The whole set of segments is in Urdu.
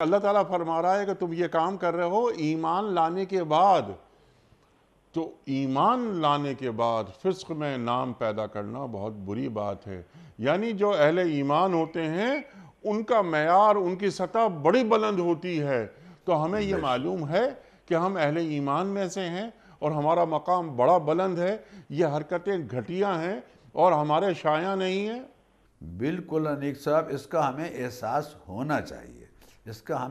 اللہ تعالیٰ فرما رہا ہے کہ تم یہ کام کر رہے ہو ایمان لانے کے بعد، تو ایمان لانے کے بعد فسق میں نام پیدا کرنا بہت بری بات ہے۔ یعنی جو اہل ایمان ہوتے ہیں ان کا معیار، ان کی سطح بڑی بلند ہوتی ہے، تو ہمیں یہ معلوم ہے کہ ہم اہل ایمان میں سے ہیں اور ہمارا مقام بڑا بلند ہے۔ یہ حرکتیں گھٹیا ہیں اور ہمارے شایع نہیں ہیں۔ بالکل انیک صاحب، اس کا ہمیں احساس ہونا چاہیے، اس کا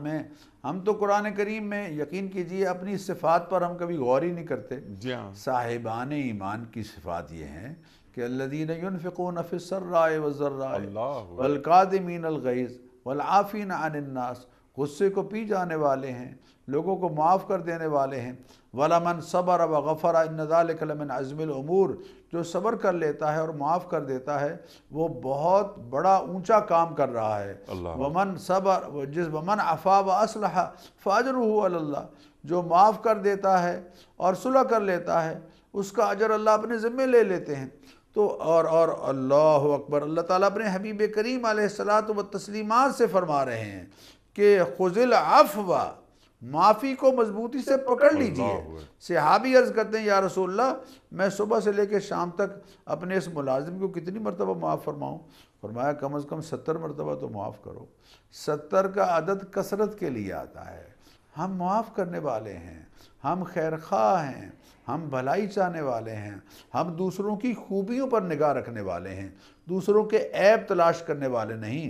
ہم تو قرآن کریم میں یقین کیجئے اپنی صفات پر ہم کبھی غور ہی نہیں کرتے۔ جی ہاں، صاحبان ایمان کی صفات یہ ہیں کہ الذین ينفقون فی السراء والضراء اللہ والکاظمین الغیظ والعافین عن الناس، غصے کو پی جانے والے ہیں، لوگوں کو معاف کر دینے والے ہیں۔ وَلَمَنْ صَبَرَ وَغَفَرَ إِنَّ ذَلِكَ لَمِنْ عَزْمِ الْأُمُورِ، جو صبر کر لیتا ہے اور معاف کر دیتا ہے وہ بہت بڑا اونچا کام کر رہا ہے۔ اللہ وَمَنْ صَبَر وَمَنْ عَفَا وَأَصْلَحَ فَأَجْرُهُ عَلَى اللَّهِ، جو معاف کر دیتا ہے اور صلح کر لیتا ہے اس کا اجر اللہ اپنے ذمے لے لیتے ہیں۔ تو اور اللہ اکبر، اللہ تعالیٰ اپنے حبیب کریم علیہ الصلاۃ والتسلیمات سے فرما رہے ہیں کہ خذ العفو، معافی کو مضبوطی سے پکڑ لیجئے۔ صحابی عرض کرتے ہیں یا رسول اللہ میں صبح سے لے کے شام تک اپنے اس ملازم کو کتنی مرتبہ معاف فرماؤں؟ فرمایا کم از کم 70 مرتبہ تو معاف کرو۔ 70 کا عدد کثرت کے لیے آتا ہے۔ ہم معاف کرنے والے ہیں، ہم خیر خواہ ہیں، ہم بھلائی چاہنے والے ہیں، ہم دوسروں کی خوبیوں پر نگاہ رکھنے والے ہیں، دوسروں کے عیب تلاش کرنے والے نہیں۔